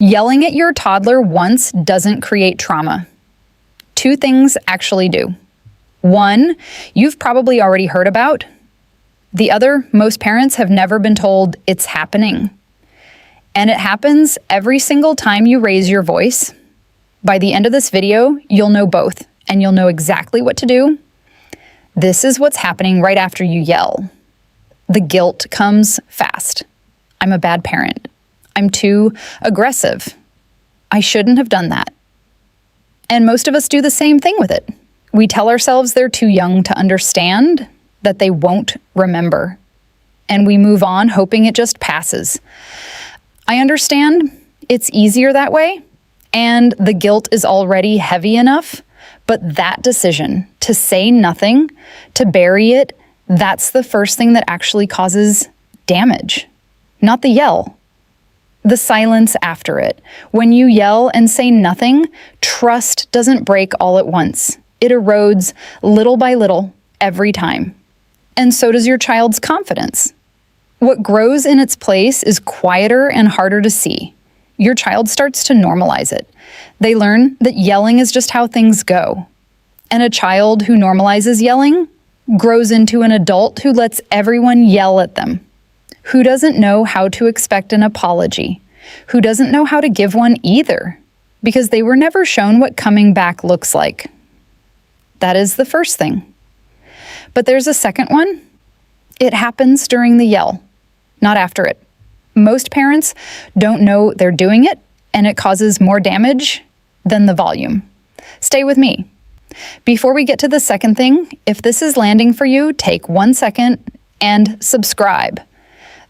Yelling at your toddler once doesn't create trauma. Two things actually do. One, you've probably already heard about. The other, most parents have never been told it's happening. And it happens every single time you raise your voice. By the end of this video, you'll know both, and you'll know exactly what to do. This is what's happening right after you yell. The guilt comes fast. I'm a bad parent. I'm too aggressive. I shouldn't have done that. And most of us do the same thing with it. We tell ourselves they're too young to understand, that they won't remember. And we move on hoping it just passes. I understand it's easier that way, and the guilt is already heavy enough, but that decision to say nothing, to bury it, that's the first thing that actually causes damage, not the yell. The silence after it. When you yell and say nothing, trust doesn't break all at once. It erodes little by little every time. And so does your child's confidence. What grows in its place is quieter and harder to see. Your child starts to normalize it. They learn that yelling is just how things go. And a child who normalizes yelling grows into an adult who lets everyone yell at them, who doesn't know how to expect an apology, who doesn't know how to give one either, because they were never shown what coming back looks like. That is the first thing. But there's a second one. It happens during the yell, not after it. Most parents don't know they're doing it, and it causes more damage than the volume. Stay with me. Before we get to the second thing, if this is landing for you, take 1 second and subscribe.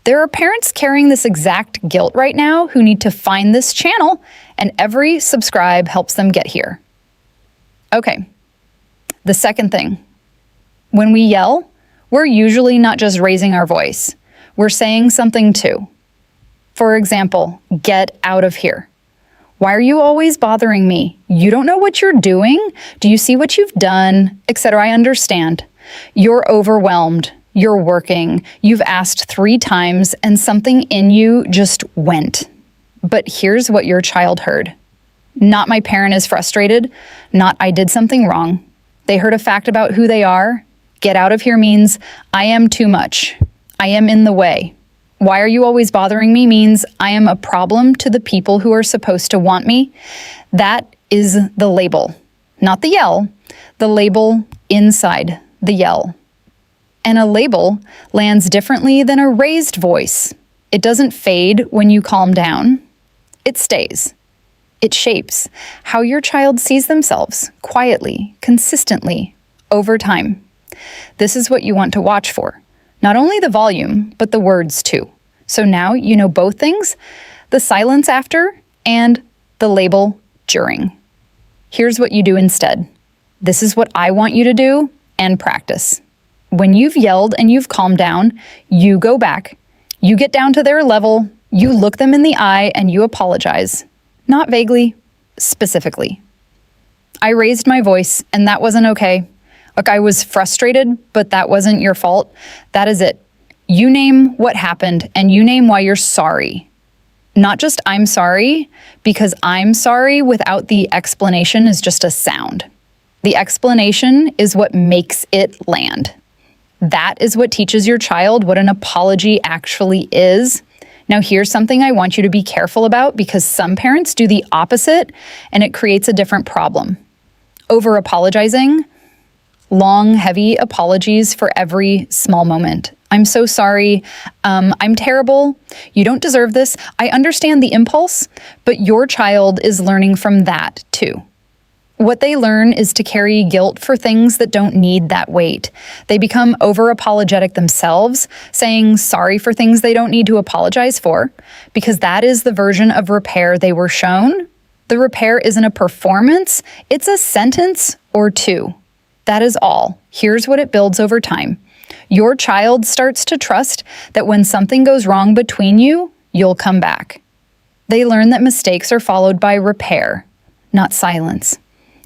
There are parents carrying this exact guilt right now who need to find this channel, and every subscribe helps them get here. Okay, the second thing. When we yell, we're usually not just raising our voice. We're saying something too. For example, get out of here. Why are you always bothering me? You don't know what you're doing? Do you see what you've done? Etc. I understand. You're overwhelmed. You're working, you've asked 3 times, and something in you just went. But here's what your child heard. Not my parent is frustrated, not I did something wrong. They heard a fact about who they are. Get out of here means I am too much. I am in the way. Why are you always bothering me means I am a problem to the people who are supposed to want me. That is the label, not the yell, the label inside the yell. And a label lands differently than a raised voice. It doesn't fade when you calm down. It stays. It shapes how your child sees themselves quietly, consistently, over time. This is what you want to watch for. Not only the volume, but the words too. So now you know both things, the silence after and the label during. Here's what you do instead. This is what I want you to do and practice. When you've yelled and you've calmed down, you go back, you get down to their level, you look them in the eye and you apologize. Not vaguely, specifically. I raised my voice and that wasn't okay. Look, I was frustrated, but that wasn't your fault. That is it. You name what happened and you name why you're sorry. Not just I'm sorry, because I'm sorry without the explanation is just a sound. The explanation is what makes it land. That is what teaches your child what an apology actually is. Now, here's something I want you to be careful about because some parents do the opposite and it creates a different problem. Over apologizing, long, heavy apologies for every small moment. I'm so sorry. I'm terrible. You don't deserve this. I understand the impulse, but your child is learning from that too. What they learn is to carry guilt for things that don't need that weight. They become over-apologetic themselves, saying sorry for things they don't need to apologize for, because that is the version of repair they were shown. The repair isn't a performance, it's a sentence or two. That is all. Here's what it builds over time. Your child starts to trust that when something goes wrong between you, you'll come back. They learn that mistakes are followed by repair, not silence.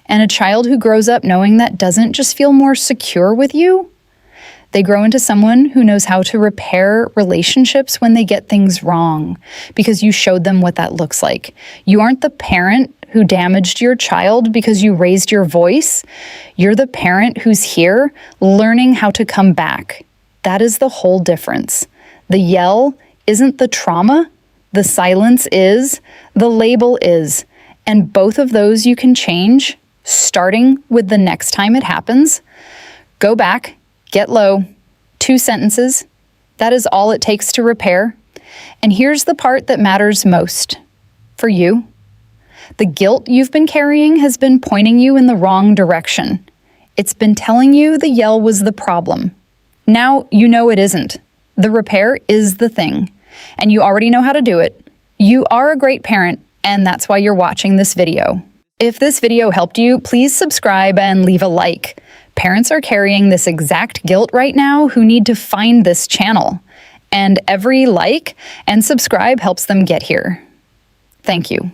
And a child who grows up knowing that doesn't just feel more secure with you, They grow into someone who knows how to repair relationships when they get things wrong because you showed them what that looks like. You aren't the parent who damaged your child because you raised your voice. You're the parent who's here learning how to come back. That is the whole difference. The yell isn't the trauma. The silence is. The label is. And both of those you can change, starting with the next time it happens. Go back, get low, 2 sentences. That is all it takes to repair. And here's the part that matters most for you. The guilt you've been carrying has been pointing you in the wrong direction. It's been telling you the yell was the problem. Now you know it isn't. The repair is the thing, and you already know how to do it. You are a great parent, and that's why you're watching this video. If this video helped you, please subscribe and leave a like. Parents are carrying this exact guilt right now who need to find this channel, and every like and subscribe helps them get here. Thank you.